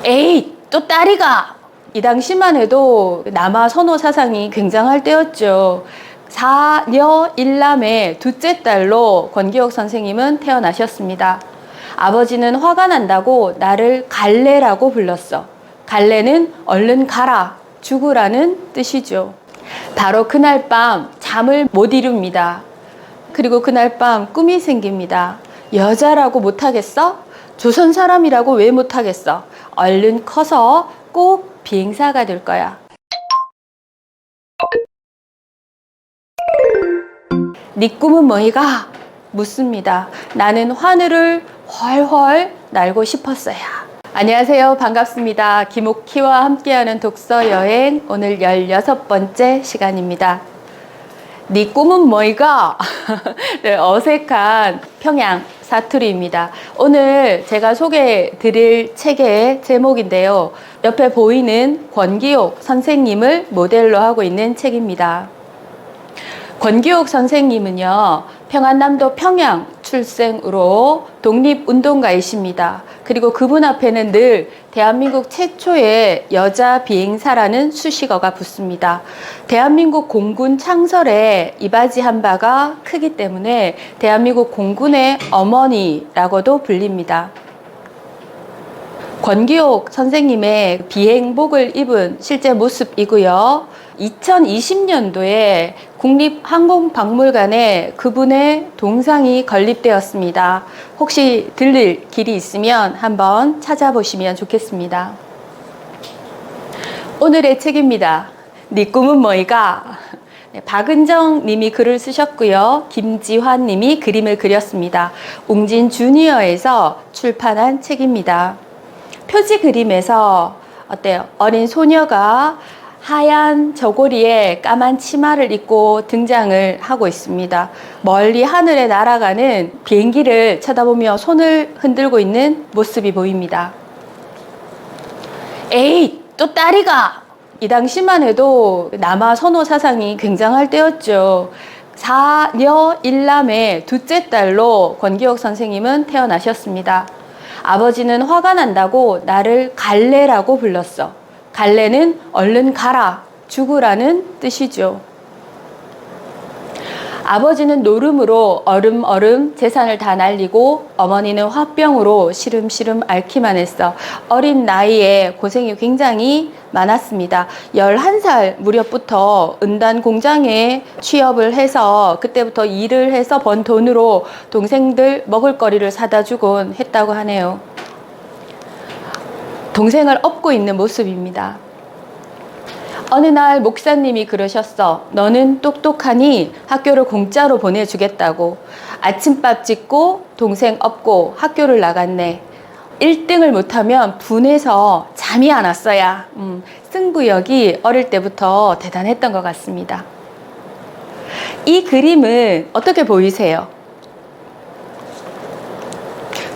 에이, 또 딸이가! 이 당시만 해도 남아 선호 사상이 굉장할 때였죠. 사녀 일남의 둘째 딸로 권기옥 선생님은 태어나셨습니다. 아버지는 화가 난다고 나를 갈래라고 불렀어. 갈래는 얼른 가라, 죽으라는 뜻이죠. 바로 그날 밤 잠을 못 이룹니다. 그리고 그날 밤 꿈이 생깁니다. 여자라고 못하겠어? 조선 사람이라고 왜 못하겠어? 얼른 커서 꼭 비행사가 될 거야. 네 꿈은 뭐이가? 묻습니다. 나는 하늘을 훨훨 날고 싶었어요. 안녕하세요. 반갑습니다. 김옥희와 함께하는 독서 여행, 오늘 16번째 시간입니다. 네 꿈은 뭐이가? 네, 어색한 평양 사투리입니다. 오늘 제가 소개해 드릴 책의 제목인데요. 옆에 보이는 권기옥 선생님을 모델로 하고 있는 책입니다. 권기옥 선생님은요, 평안남도 평양 출생으로 독립운동가이십니다. 그리고 그분 앞에는 늘 대한민국 최초의 여자 비행사라는 수식어가 붙습니다. 대한민국 공군 창설에 이바지 한 바가 크기 때문에 대한민국 공군의 어머니라고도 불립니다. 권기옥 선생님의 비행복을 입은 실제 모습이고요. 2020년도에 국립항공박물관에 그분의 동상이 건립되었습니다. 혹시 들릴 길이 있으면 한번 찾아보시면 좋겠습니다. 오늘의 책입니다. 네 꿈은 뭐이가? 박은정 님이 글을 쓰셨고요. 김지환 님이 그림을 그렸습니다. 웅진 주니어에서 출판한 책입니다. 표지 그림에서 어때요? 어린 소녀가 하얀 저고리에 까만 치마를 입고 등장을 하고 있습니다. 멀리 하늘에 날아가는 비행기를 쳐다보며 손을 흔들고 있는 모습이 보입니다. 에이, 또 딸이가! 이 당시만 해도 남아 선호 사상이 굉장할 때였죠. 사녀 일남의 둘째 딸로 권기옥 선생님은 태어나셨습니다. 아버지는 화가 난다고 나를 갈래라고 불렀어. 갈래는 얼른 가라, 죽으라는 뜻이죠. 아버지는 노름으로 얼음얼음 재산을 다 날리고 어머니는 화병으로 시름시름 앓기만 했어. 어린 나이에 고생이 굉장히 많았습니다. 11살 무렵부터 은단 공장에 취업을 해서 그때부터 일을 해서 번 돈으로 동생들 먹을거리를 사다 주곤 했다고 하네요. 동생을 업고 있는 모습입니다. 어느 날 목사님이 그러셨어. 너는 똑똑하니 학교를 공짜로 보내주겠다고. 아침밥 짓고 동생 업고 학교를 나갔네. 1등을 못하면 분해서 잠이 안 왔어야. 승부욕이 어릴 때부터 대단했던 것 같습니다. 이 그림은 어떻게 보이세요?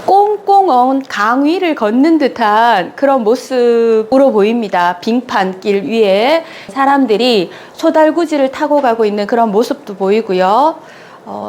꽁꽁 강 위를 걷는 듯한 그런 모습으로 보입니다. 빙판길 위에 사람들이 소달구지를 타고 가고 있는 그런 모습도 보이고요.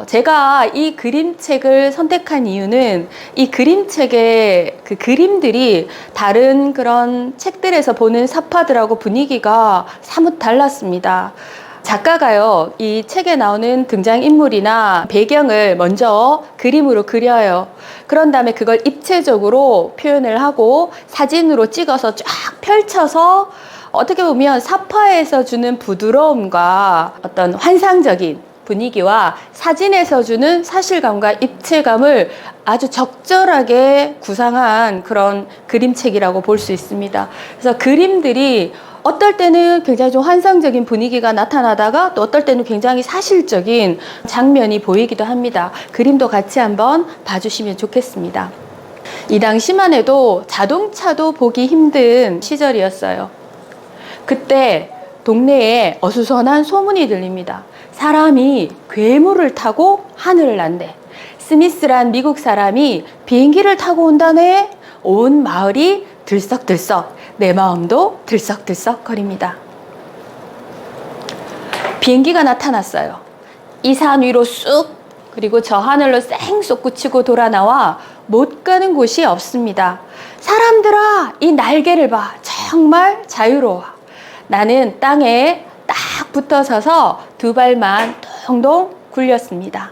제가 이 그림책을 선택한 이유는 이 그림책의 그 그림들이 다른 그런 책들에서 보는 사파들하고 분위기가 사뭇 달랐습니다. 작가가요, 이 책에 나오는 등장인물이나 배경을 먼저 그림으로 그려요. 그런 다음에 그걸 입체적으로 표현을 하고 사진으로 찍어서 쫙 펼쳐서 어떻게 보면 사파에서 주는 부드러움과 어떤 환상적인 분위기와 사진에서 주는 사실감과 입체감을 아주 적절하게 구상한 그런 그림책이라고 볼 수 있습니다. 그래서 그림들이 어떨 때는 굉장히 좀 환상적인 분위기가 나타나다가 또 어떨 때는 굉장히 사실적인 장면이 보이기도 합니다. 그림도 같이 한번 봐주시면 좋겠습니다. 이 당시만 해도 자동차도 보기 힘든 시절이었어요. 그때 동네에 어수선한 소문이 들립니다. 사람이 괴물을 타고 하늘을 난대. 스미스란 미국 사람이 비행기를 타고 온다네. 온 마을이 들썩들썩, 내 마음도 들썩들썩 거립니다. 비행기가 나타났어요. 이 산 위로 쑥, 그리고 저 하늘로 쌩 솟구치고 돌아 나와 못 가는 곳이 없습니다. 사람들아, 이 날개를 봐. 정말 자유로워. 나는 땅에 딱 붙어 서서 두 발만 동동 굴렸습니다.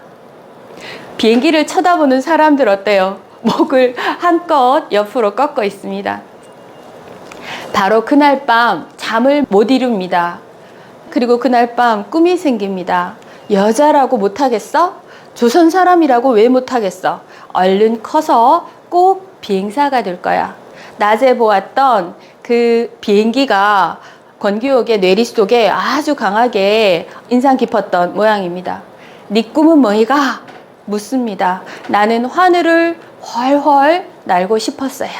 비행기를 쳐다보는 사람들 어때요? 목을 한껏 옆으로 꺾어 있습니다. 바로 그날 밤 잠을 못 이룹니다. 그리고 그날 밤 꿈이 생깁니다. 여자라고 못하겠어? 조선 사람이라고 왜 못하겠어? 얼른 커서 꼭 비행사가 될 거야. 낮에 보았던 그 비행기가 권규옥의 뇌리 속에 아주 강하게 인상 깊었던 모양입니다. 네 꿈은 뭐이가? 묻습니다. 나는 하늘을 훨훨 날고 싶었어야.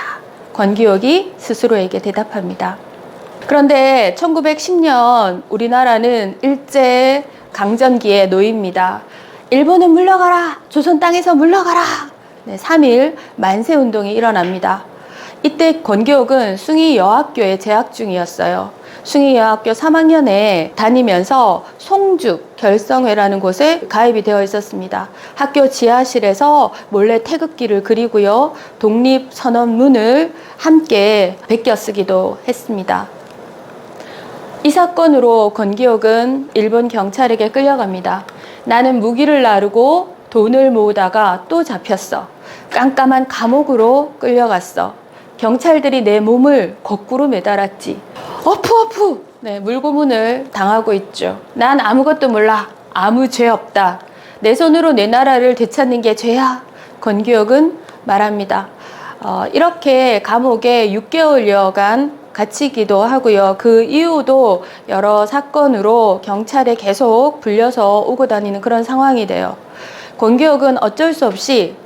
권규옥이 스스로에게 대답합니다. 그런데 1910년 우리나라는 일제 강점기에 놓입니다. 일본은 물러가라! 조선 땅에서 물러가라! 네, 3.1 만세운동이 일어납니다. 이때 권규옥은 숭의여학교에 재학 중이었어요. 숭의여학교 3학년에 다니면서 송죽 결성회라는 곳에 가입이 되어 있었습니다. 학교 지하실에서 몰래 태극기를 그리고요. 독립선언문을 함께 베껴 쓰기도 했습니다. 이 사건으로 권규옥은 일본 경찰에게 끌려갑니다. 나는 무기를 나르고 돈을 모으다가 또 잡혔어. 깜깜한 감옥으로 끌려갔어. 경찰들이 내 몸을 거꾸로 매달았지. 어프! 네, 물고문을 당하고 있죠. 난 아무것도 몰라. 아무 죄 없다. 내 손으로 내 나라를 되찾는 게 죄야. 권규옥은 말합니다. 이렇게 감옥에 6개월여간 갇히기도 하고요. 그 이후도 여러 사건으로 경찰에 계속 불려서 오고 다니는 그런 상황이 돼요. 권규옥은 어쩔 수 없이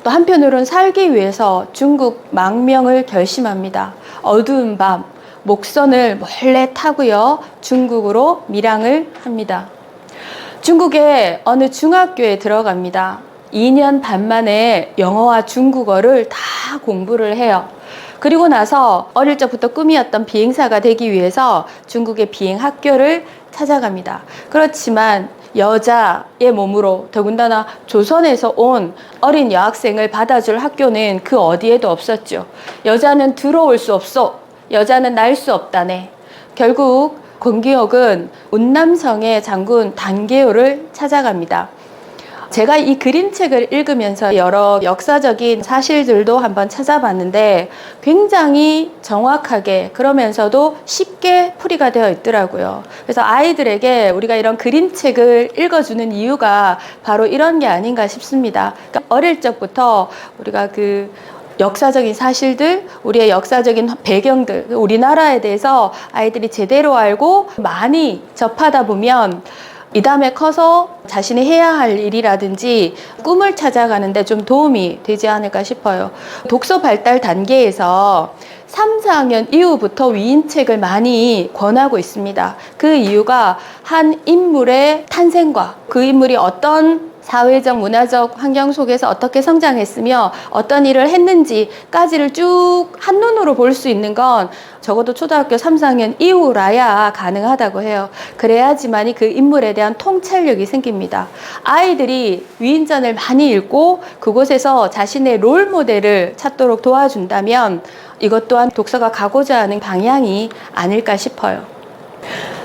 또 한편으로는 살기 위해서 중국 망명을 결심합니다. 어두운 밤 목선을 몰래 타고요. 중국으로 밀항을 합니다. 중국의 어느 중학교에 들어갑니다. 2년 반 만에 영어와 중국어를 다 공부를 해요. 그리고 나서 어릴 적부터 꿈이었던 비행사가 되기 위해서 중국의 비행학교를 찾아갑니다. 그렇지만 여자의 몸으로 더군다나 조선에서 온 어린 여학생을 받아줄 학교는 그 어디에도 없었죠. 여자는 들어올 수 없어. 여자는 날 수 없다네. 결국 권규옥은 운남성의 장군 단계호를 찾아갑니다. 제가 이 그림책을 읽으면서 여러 역사적인 사실들도 한번 찾아봤는데 굉장히 정확하게 그러면서도 쉽게 풀이가 되어 있더라고요. 그래서 아이들에게 우리가 이런 그림책을 읽어주는 이유가 바로 이런 게 아닌가 싶습니다. 그러니까 어릴 적부터 우리가 그 역사적인 사실들, 우리의 역사적인 배경들, 우리나라에 대해서 아이들이 제대로 알고 많이 접하다 보면 이 다음에 커서 자신이 해야 할 일이라든지 꿈을 찾아가는데 좀 도움이 되지 않을까 싶어요. 독서 발달 단계에서 3, 4학년 이후부터 위인책을 많이 권하고 있습니다. 그 이유가 한 인물의 탄생과 그 인물이 어떤 사회적, 문화적 환경 속에서 어떻게 성장했으며 어떤 일을 했는지까지를 쭉 한눈으로 볼 수 있는 건 적어도 초등학교 3, 4학년 이후라야 가능하다고 해요. 그래야지만이 그 인물에 대한 통찰력이 생깁니다. 아이들이 위인전을 많이 읽고 그곳에서 자신의 롤 모델을 찾도록 도와준다면 이것 또한 독서가 가고자 하는 방향이 아닐까 싶어요.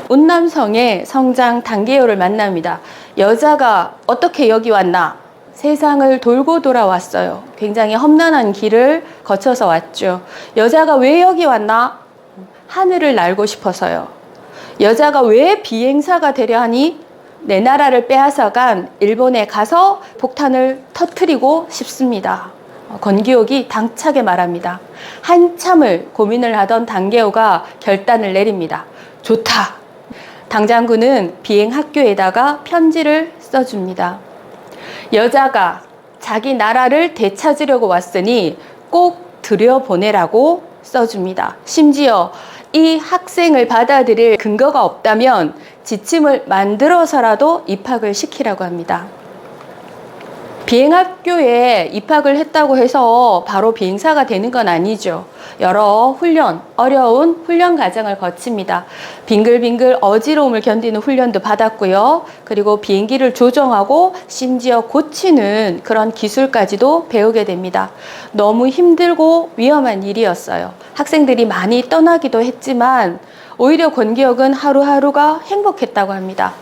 운남성의 성장 단계호를 만납니다. 여자가 어떻게 여기 왔나? 세상을 돌고 돌아왔어요. 굉장히 험난한 길을 거쳐서 왔죠. 여자가 왜 여기 왔나? 하늘을 날고 싶어서요. 여자가 왜 비행사가 되려 하니? 내 나라를 빼앗아간 일본에 가서 폭탄을 터뜨리고 싶습니다. 권규옥이 당차게 말합니다. 한참을 고민을 하던 단계호가 결단을 내립니다. 좋다. 당장군은 비행학교에다가 편지를 써줍니다. 여자가 자기 나라를 되찾으려고 왔으니 꼭 들여보내라고 써줍니다. 심지어 이 학생을 받아들일 근거가 없다면 지침을 만들어서라도 입학을 시키라고 합니다. 비행학교에 입학을 했다고 해서 바로 비행사가 되는 건 아니죠. 여러 훈련, 어려운 훈련 과정을 거칩니다. 빙글빙글 어지러움을 견디는 훈련도 받았고요. 그리고 비행기를 조정하고 심지어 고치는 그런 기술까지도 배우게 됩니다. 너무 힘들고 위험한 일이었어요. 학생들이 많이 떠나기도 했지만 오히려 권기옥은 하루하루가 행복했다고 합니다.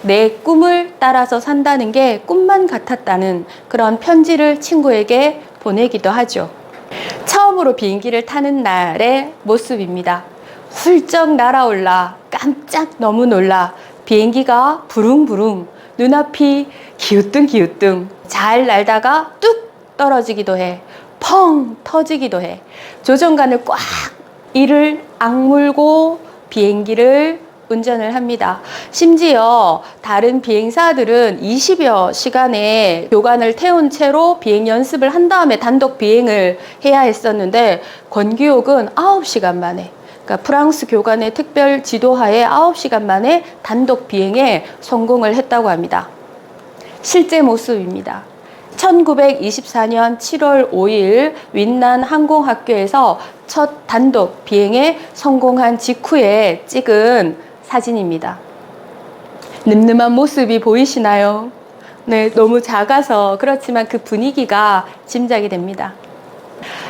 내 꿈을 따라서 산다는 게 꿈만 같았다는 그런 편지를 친구에게 보내기도 하죠. 처음으로 비행기를 타는 날의 모습입니다. 훌쩍 날아올라 깜짝 너무 놀라 비행기가 부릉부릉 눈앞이 기우뚱기우뚱 잘 날다가 뚝 떨어지기도 해. 펑 터지기도 해. 조종관을 꽉 이를 악물고 비행기를 운전을 합니다. 심지어 다른 비행사들은 20여 시간의 교관을 태운 채로 비행 연습을 한 다음에 단독 비행을 해야 했었는데 권기옥은 9시간 만에, 그러니까 프랑스 교관의 특별 지도하에 9시간 만에 단독 비행에 성공을 했다고 합니다. 실제 모습입니다. 1924년 7월 5일 윈난 항공학교에서 첫 단독 비행에 성공한 직후에 찍은 사진입니다. 늠름한 모습이 보이시나요? 네, 너무 작아서 그렇지만 그 분위기가 짐작이 됩니다.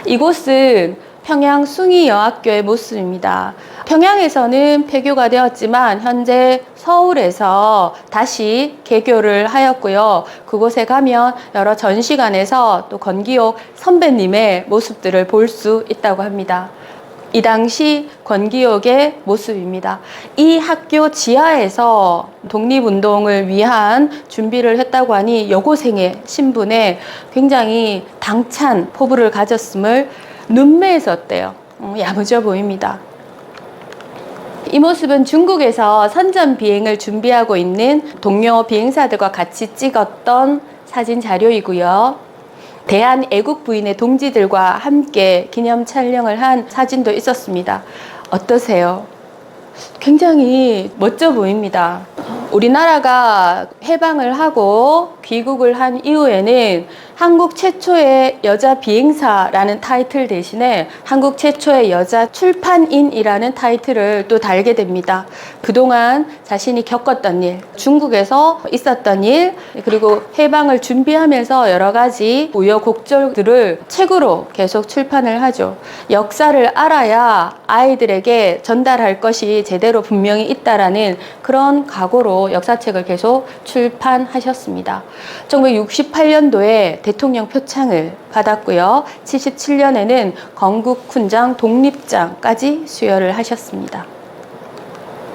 이곳은 평양 숭이여학교의 모습입니다. 평양에서는 폐교가 되었지만 현재 서울에서 다시 개교를 하였고요. 그곳에 가면 여러 전시관에서 또 권기옥 선배님의 모습들을 볼 수 있다고 합니다. 이 당시 권기옥의 모습입니다. 이 학교 지하에서 독립운동을 위한 준비를 했다고 하니 여고생의 신분에 굉장히 당찬 포부를 가졌음을 눈매에서 어때요? 야무져 보입니다. 이 모습은 중국에서 선전 비행을 준비하고 있는 동료 비행사들과 같이 찍었던 사진 자료이고요. 대한애국부인의 동지들과 함께 기념 촬영을 한 사진도 있었습니다. 어떠세요? 굉장히 멋져 보입니다. 우리나라가 해방을 하고 귀국을 한 이후에는 한국 최초의 여자 비행사라는 타이틀 대신에 한국 최초의 여자 출판인이라는 타이틀을 또 달게 됩니다. 그동안 자신이 겪었던 일, 중국에서 있었던 일, 그리고 해방을 준비하면서 여러 가지 우여곡절들을 책으로 계속 출판을 하죠. 역사를 알아야 아이들에게 전달할 것이 제대로 분명히 있다라는 그런 각오로 역사책을 계속 출판하셨습니다. 1968년도에 대통령 표창을 받았고요. 77년에는 건국훈장 독립장까지 수여를 하셨습니다.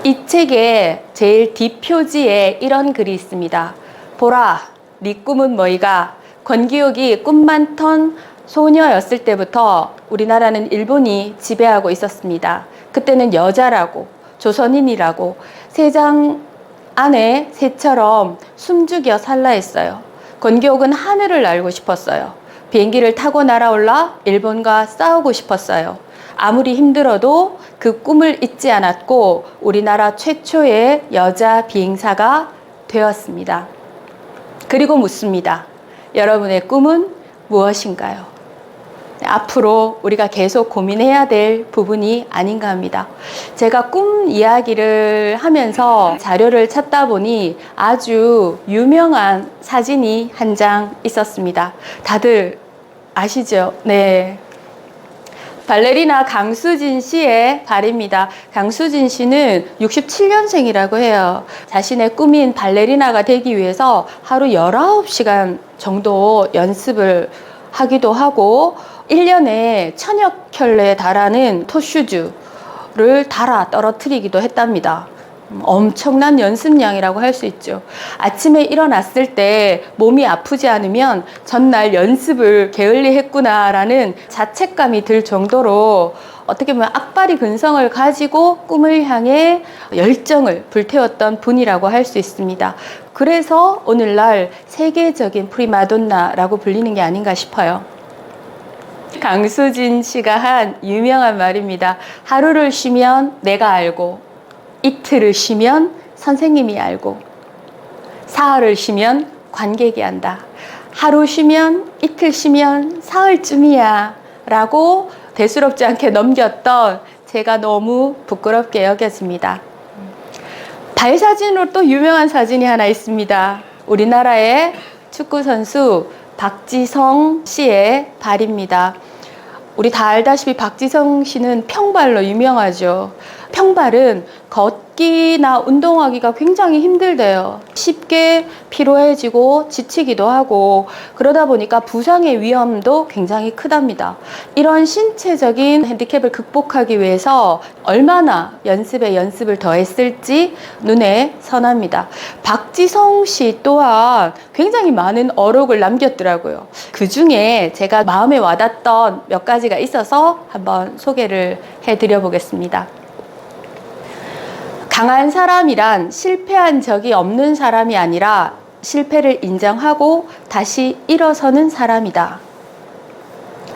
이 책의 제일 뒷표지에 이런 글이 있습니다. 보라, 네 꿈은 뭐이가? 권기옥이 꿈 많던 소녀였을 때부터 우리나라는 일본이 지배하고 있었습니다. 그때는 여자라고, 조선인이라고 세장 안에 새처럼 숨죽여 살라 했어요. 권기옥은 하늘을 날고 싶었어요. 비행기를 타고 날아올라 일본과 싸우고 싶었어요. 아무리 힘들어도 그 꿈을 잊지 않았고 우리나라 최초의 여자 비행사가 되었습니다. 그리고 묻습니다. 여러분의 꿈은 무엇인가요? 앞으로 우리가 계속 고민해야 될 부분이 아닌가 합니다. 제가 꿈 이야기를 하면서 자료를 찾다 보니 아주 유명한 사진이 한 장 있었습니다. 다들 아시죠? 네. 발레리나 강수진 씨의 발입니다. 강수진 씨는 67년생이라고 해요. 자신의 꿈인 발레리나가 되기 위해서 하루 19시간 정도 연습을 하기도 하고 1년에 1000여 켤레에 달하는 토슈즈를 달아 떨어뜨리기도 했답니다. 엄청난 연습량이라고 할 수 있죠. 아침에 일어났을 때 몸이 아프지 않으면 전날 연습을 게을리 했구나라는 자책감이 들 정도로 어떻게 보면 악바리 근성을 가지고 꿈을 향해 열정을 불태웠던 분이라고 할 수 있습니다. 그래서 오늘날 세계적인 프리마돈나라고 불리는 게 아닌가 싶어요. 강수진 씨가 한 유명한 말입니다. 하루를 쉬면 내가 알고, 이틀을 쉬면 선생님이 알고, 사흘을 쉬면 관객이 안다. 하루 쉬면, 이틀 쉬면 사흘쯤이야 라고 대수롭지 않게 넘겼던 제가 너무 부끄럽게 여겨집니다. 발 사진으로 또 유명한 사진이 하나 있습니다. 우리나라의 축구선수 박지성 씨의 발입니다. 우리 다 알다시피 박지성 씨는 평발로 유명하죠. 평발은 걷기나 운동하기가 굉장히 힘들대요. 쉽게 피로해지고 지치기도 하고 그러다 보니까 부상의 위험도 굉장히 크답니다. 이런 신체적인 핸디캡을 극복하기 위해서 얼마나 연습에 연습을 더했을지 눈에 선합니다. 박지성 씨 또한 굉장히 많은 어록을 남겼더라고요. 그 중에 제가 마음에 와닿던 몇 가지가 있어서 한번 소개를 해드려 보겠습니다. 강한 사람이란 실패한 적이 없는 사람이 아니라 실패를 인정하고 다시 일어서는 사람이다.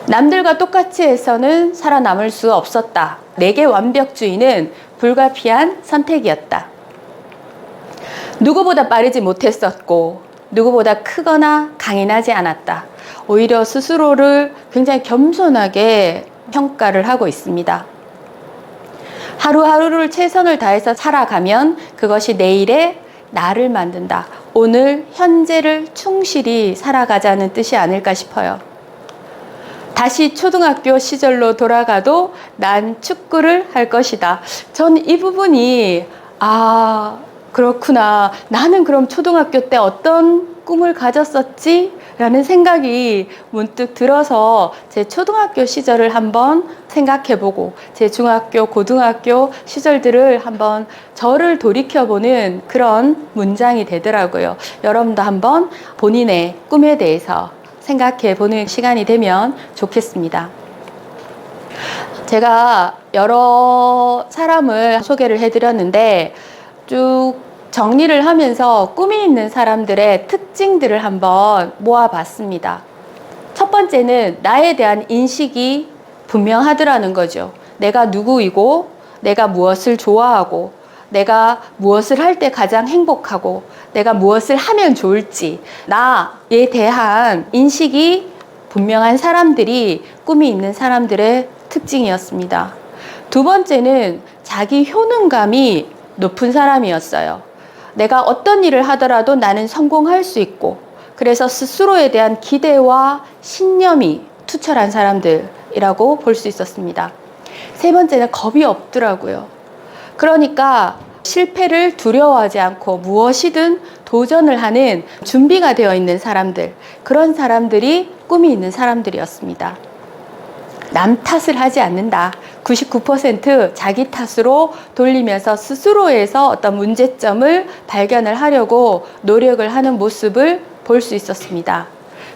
남들과 똑같이 해서는 살아남을 수 없었다. 내게 완벽주의는 불가피한 선택이었다. 누구보다 빠르지 못했었고 누구보다 크거나 강인하지 않았다. 오히려 스스로를 굉장히 겸손하게 평가를 하고 있습니다. 하루하루를 최선을 다해서 살아가면 그것이 내일의 나를 만든다. 오늘 현재를 충실히 살아가자는 뜻이 아닐까 싶어요. 다시 초등학교 시절로 돌아가도 난 축구를 할 것이다. 전 이 부분이 그렇구나. 나는 그럼 초등학교 때 어떤 꿈을 가졌었지? 라는 생각이 문득 들어서 제 초등학교 시절을 한번 생각해보고 제 중학교, 고등학교 시절들을 한번 저를 돌이켜보는 그런 문장이 되더라고요. 여러분도 한번 본인의 꿈에 대해서 생각해보는 시간이 되면 좋겠습니다. 제가 여러 사람을 소개를 해드렸는데 쭉 정리를 하면서 꿈이 있는 사람들의 특징들을 한번 모아봤습니다. 첫 번째는 나에 대한 인식이 분명하더라는 거죠. 내가 누구이고 내가 무엇을 좋아하고 내가 무엇을 할 때 가장 행복하고 내가 무엇을 하면 좋을지 나에 대한 인식이 분명한 사람들이 꿈이 있는 사람들의 특징이었습니다. 두 번째는 자기 효능감이 높은 사람이었어요. 내가 어떤 일을 하더라도 나는 성공할 수 있고 그래서 스스로에 대한 기대와 신념이 투철한 사람들이라고 볼 수 있었습니다. 세 번째는 겁이 없더라고요. 그러니까 실패를 두려워하지 않고 무엇이든 도전을 하는 준비가 되어 있는 사람들, 그런 사람들이 꿈이 있는 사람들이었습니다. 남 탓을 하지 않는다. 99% 자기 탓으로 돌리면서 스스로에서 어떤 문제점을 발견을 하려고 노력을 하는 모습을 볼 수 있었습니다.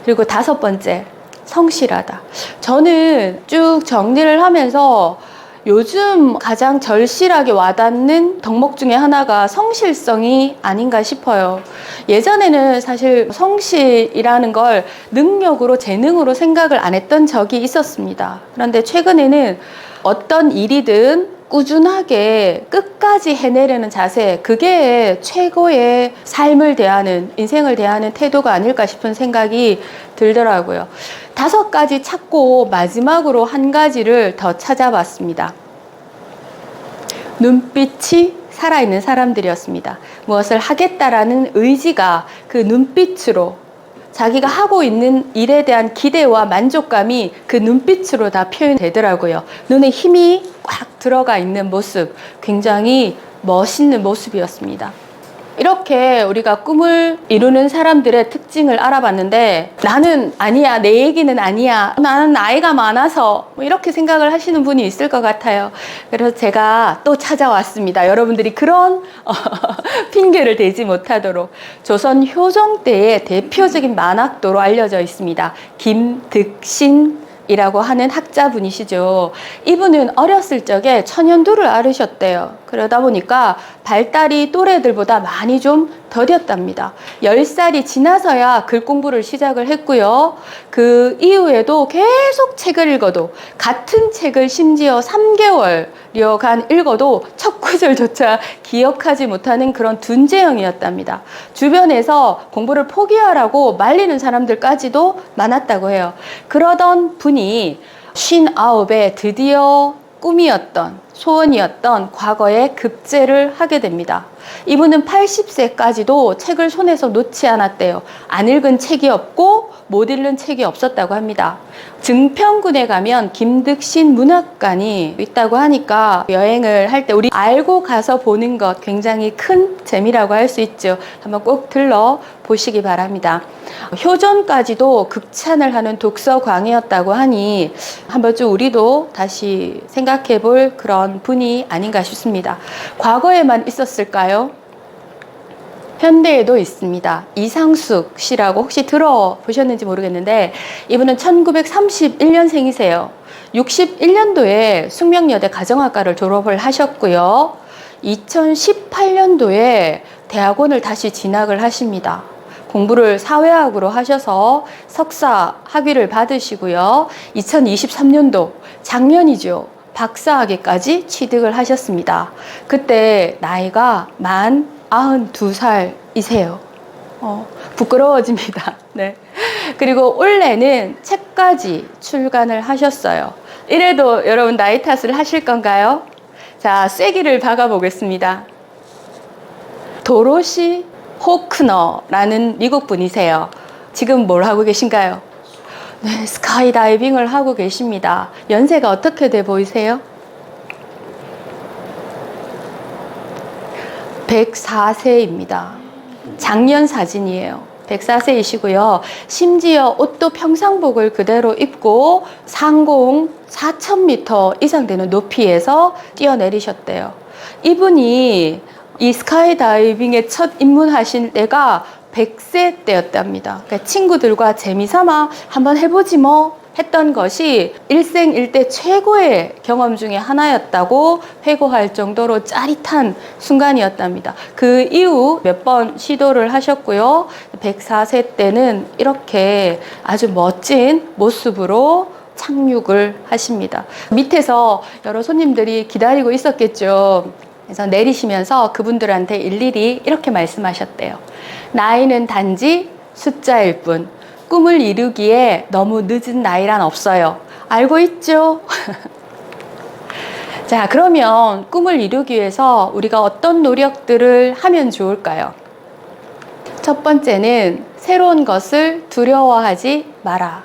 그리고 다섯 번째, 성실하다. 저는 쭉 정리를 하면서 요즘 가장 절실하게 와닿는 덕목 중에 하나가 성실성이 아닌가 싶어요. 예전에는 사실 성실이라는 걸 능력으로, 재능으로 생각을 안 했던 적이 있었습니다. 그런데 최근에는 어떤 일이든 꾸준하게 끝까지 해내려는 자세, 그게 최고의 삶을 대하는, 인생을 대하는 태도가 아닐까 싶은 생각이 들더라고요. 5가지 찾고 마지막으로 한 가지를 더 찾아봤습니다. 눈빛이 살아있는 사람들이었습니다. 무엇을 하겠다라는 의지가 그 눈빛으로, 자기가 하고 있는 일에 대한 기대와 만족감이 그 눈빛으로 다 표현되더라고요. 눈에 힘이 꽉 들어가 있는 모습, 굉장히 멋있는 모습이었습니다. 이렇게 우리가 꿈을 이루는 사람들의 특징을 알아봤는데 나는 아니야, 내 얘기는 아니야, 나는 나이가 많아서 이렇게 생각을 하시는 분이 있을 것 같아요. 그래서 제가 또 찾아왔습니다. 여러분들이 그런 핑계를 대지 못하도록. 조선 효종 때의 대표적인 만학도로 알려져 있습니다. 김득신 이라고 하는 학자분이시죠. 이분은 어렸을 적에 천연두를 앓으셨대요. 그러다 보니까 발달이 또래들보다 많이 좀 더뎠답니다. 10살이 지나서야 글 공부를 시작을 했고요. 그 이후에도 계속 책을 읽어도, 같은 책을 심지어 3개월여간 읽어도 첫 구절조차 기억하지 못하는 그런 둔재형이었답니다. 주변에서 공부를 포기하라고 말리는 사람들까지도 많았다고 해요. 그러던 분이 59에 드디어 꿈이었던, 소원이었던 과거에 급제를 하게 됩니다. 이분은 80세까지도 책을 손에서 놓지 않았대요. 안 읽은 책이 없고 못 읽는 책이 없었다고 합니다. 증평군에 가면 김득신 문학관이 있다고 하니까 여행을 할 때 우리 알고 가서 보는 것 굉장히 큰 재미라고 할 수 있죠. 한번 꼭 들러 보시기 바랍니다. 효전까지도 극찬을 하는 독서광이었다고 하니 한번 좀 우리도 다시 생각해 볼 그런 분이 아닌가 싶습니다. 과거에만 있었을까요? 현대에도 있습니다. 이상숙 씨라고 혹시 들어보셨는지 모르겠는데 이분은 1931년생이세요. 61년도에 숙명여대 가정학과를 졸업을 하셨고요. 2018년도에 대학원을 다시 진학을 하십니다. 공부를 사회학으로 하셔서 석사 학위를 받으시고요. 2023년도 작년이죠. 박사학위까지 취득을 하셨습니다. 그때 나이가 만 92살이세요. 부끄러워집니다. 네. 그리고 올해는 책까지 출간을 하셨어요. 이래도 여러분 나이 탓을 하실 건가요? 자, 쐐기를 박아 보겠습니다. 도로시 호크너라는 미국 분이세요. 지금 뭘 하고 계신가요? 네, 스카이다이빙을 하고 계십니다. 연세가 어떻게 돼 보이세요? 104세입니다. 작년 사진이에요. 104세이시고요. 심지어 옷도 평상복을 그대로 입고 상공 4,000m 이상 되는 높이에서 뛰어내리셨대요. 이분이 이 스카이다이빙에 첫 입문하신 때가 100세 때였답니다. 그러니까 친구들과 재미삼아 한번 해보지 뭐 했던 것이 일생일대 최고의 경험 중에 하나였다고 회고할 정도로 짜릿한 순간이었답니다. 그 이후 몇 번 시도를 하셨고요. 104세 때는 이렇게 아주 멋진 모습으로 착륙을 하십니다. 밑에서 여러 손님들이 기다리고 있었겠죠. 그래서 내리시면서 그분들한테 일일이 이렇게 말씀하셨대요. 나이는 단지 숫자일 뿐. 꿈을 이루기에 너무 늦은 나이란 없어요. 알고 있죠? 자, 그러면 꿈을 이루기 위해서 우리가 어떤 노력들을 하면 좋을까요? 첫 번째는 새로운 것을 두려워하지 마라.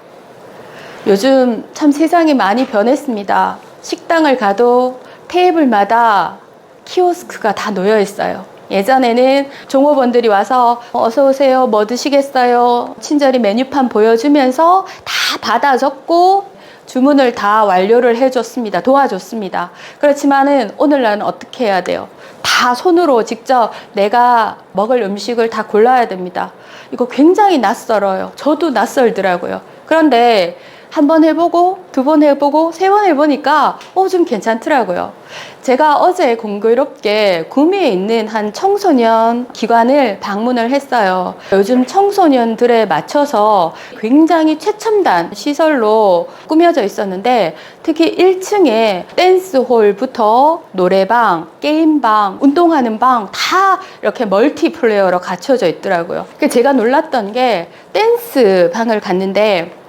요즘 참 세상이 많이 변했습니다. 식당을 가도 테이블마다 키오스크가 다 놓여 있어요. 예전에는 종업원들이 와서 어서 오세요, 뭐 드시겠어요? 친절히 메뉴판 보여주면서 다 받아 적고 주문을 다 완료를 해줬습니다. 도와줬습니다. 그렇지만은 오늘날은 어떻게 해야 돼요? 다 손으로 직접 내가 먹을 음식을 다 골라야 됩니다. 이거 굉장히 낯설어요. 저도 낯설더라고요. 그런데 한 번 해보고 두 번 해보고 세 번 해보니까 좀 괜찮더라고요. 제가 어제 공교롭게 구미에 있는 한 청소년 기관을 방문을 했어요. 요즘 청소년들에 맞춰서 굉장히 최첨단 시설로 꾸며져 있었는데 특히 1층에 댄스홀부터 노래방, 게임방, 운동하는 방 다 이렇게 멀티플레이어로 갖춰져 있더라고요. 제가 놀랐던 게 댄스 방을 갔는데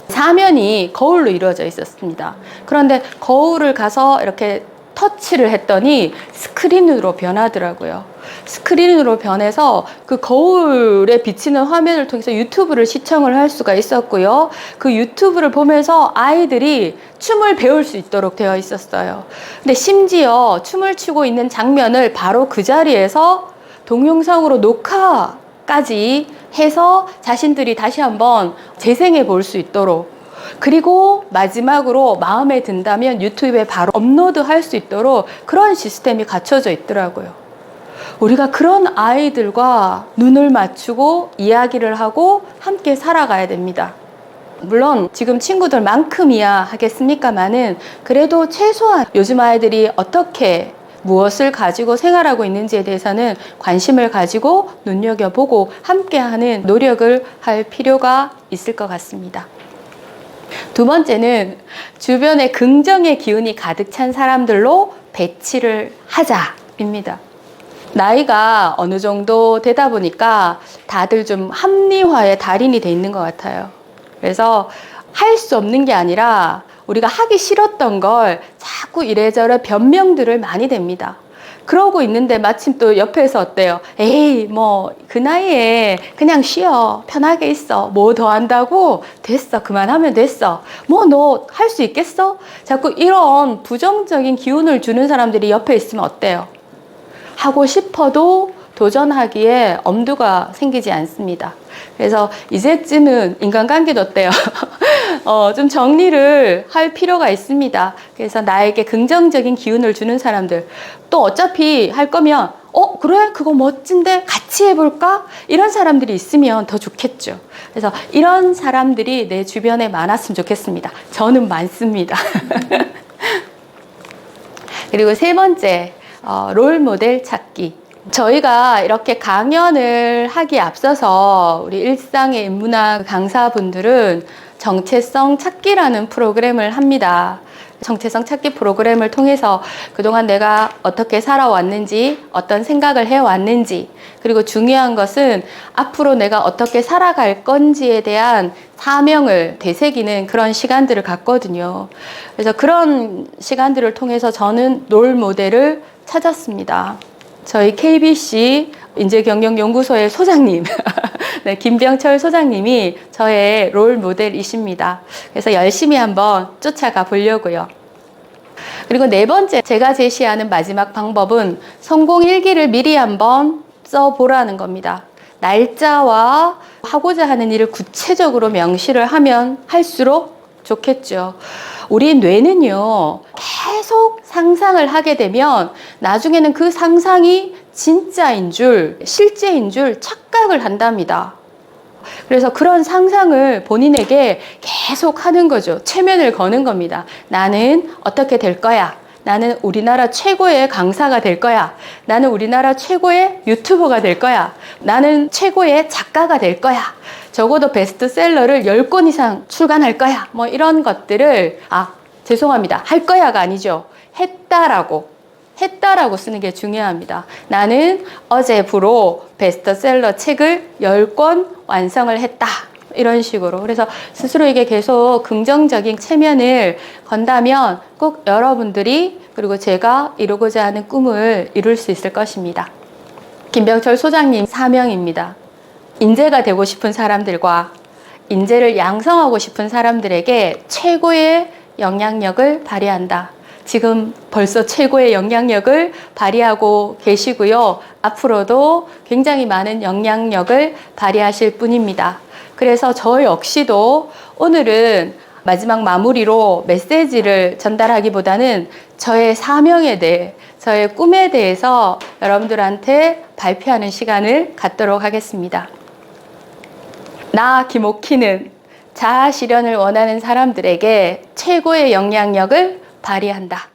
사면이 거울로 이루어져 있었습니다. 그런데 거울을 가서 이렇게 터치를 했더니 스크린으로 변하더라고요. 스크린으로 변해서 그 거울에 비치는 화면을 통해서 유튜브를 시청을 할 수가 있었고요. 그 유튜브를 보면서 아이들이 춤을 배울 수 있도록 되어 있었어요. 근데 심지어 춤을 추고 있는 장면을 바로 그 자리에서 동영상으로 녹화까지 해서 자신들이 다시 한번 재생해 볼 수 있도록, 그리고 마지막으로 마음에 든다면 유튜브에 바로 업로드 할 수 있도록 그런 시스템이 갖춰져 있더라고요. 우리가 그런 아이들과 눈을 맞추고 이야기를 하고 함께 살아가야 됩니다. 물론 지금 친구들만큼이야 하겠습니까마는 그래도 최소한 요즘 아이들이 어떻게 무엇을 가지고 생활하고 있는지에 대해서는 관심을 가지고 눈여겨보고 함께하는 노력을 할 필요가 있을 것 같습니다. 두 번째는 주변에 긍정의 기운이 가득 찬 사람들로 배치를 하자입니다. 나이가 어느 정도 되다 보니까 다들 좀 합리화의 달인이 돼 있는 것 같아요. 그래서 할 수 없는 게 아니라 우리가 하기 싫었던 걸 자꾸 이래저래 변명들을 많이 댑니다. 그러고 있는데 마침 또 옆에서 어때요? 에이, 뭐 그 나이에 그냥 쉬어. 편하게 있어. 뭐 더 한다고? 됐어. 그만하면 됐어. 뭐 너 할 수 있겠어? 자꾸 이런 부정적인 기운을 주는 사람들이 옆에 있으면 어때요? 하고 싶어도 도전하기에 엄두가 생기지 않습니다. 그래서 이제쯤은 인간관계도 어때요? 좀 정리를 할 필요가 있습니다. 그래서 나에게 긍정적인 기운을 주는 사람들, 또 어차피 할 거면 그래? 그거 멋진데 같이 해볼까? 이런 사람들이 있으면 더 좋겠죠. 그래서 이런 사람들이 내 주변에 많았으면 좋겠습니다. 저는 많습니다. 그리고 세 번째, 롤 모델 찾기. 저희가 이렇게 강연을 하기에 앞서서 우리 일상의 인문학 강사분들은 정체성 찾기라는 프로그램을 합니다. 정체성 찾기 프로그램을 통해서 그동안 내가 어떻게 살아왔는지, 어떤 생각을 해왔는지, 그리고 중요한 것은 앞으로 내가 어떻게 살아갈 건지에 대한 사명을 되새기는 그런 시간들을 갖거든요. 그래서 그런 시간들을 통해서 저는 롤 모델을 찾았습니다. 저희 KBC 인재경영연구소의 소장님, 네, 김병철 소장님이 저의 롤 모델이십니다. 그래서 열심히 한번 쫓아가 보려고요. 그리고 네 번째, 제가 제시하는 마지막 방법은 성공 일기를 미리 한번 써보라는 겁니다. 날짜와 하고자 하는 일을 구체적으로 명시를 하면 할수록 좋겠죠. 우리 뇌는요, 계속 상상을 하게 되면 나중에는 그 상상이 진짜인 줄, 실제인 줄 착각을 한답니다. 그래서 그런 상상을 본인에게 계속 하는 거죠. 체면을 거는 겁니다. 나는 어떻게 될 거야. 나는 우리나라 최고의 강사가 될 거야. 나는 우리나라 최고의 유튜버가 될 거야. 나는 최고의 작가가 될 거야. 적어도 베스트셀러를 10권 이상 출간할 거야. 뭐 이런 것들을 죄송합니다. 할 거야가 아니죠. 했다라고 쓰는 게 중요합니다. 나는 어제부로 베스트셀러 책을 10권 완성을 했다. 이런 식으로. 그래서 스스로에게 계속 긍정적인 체면을 건다면 꼭 여러분들이 그리고 제가 이루고자 하는 꿈을 이룰 수 있을 것입니다. 김병철 소장님 사명입니다. 인재가 되고 싶은 사람들과 인재를 양성하고 싶은 사람들에게 최고의 영향력을 발휘한다. 지금 벌써 최고의 영향력을 발휘하고 계시고요. 앞으로도 굉장히 많은 영향력을 발휘하실 분입니다. 그래서 저 역시도 오늘은 마지막 마무리로 메시지를 전달하기보다는 저의 사명에 대해, 저의 꿈에 대해서 여러분들한테 발표하는 시간을 갖도록 하겠습니다. 나 김옥희는 자아 실현을 원하는 사람들에게 최고의 영향력을 발휘한다.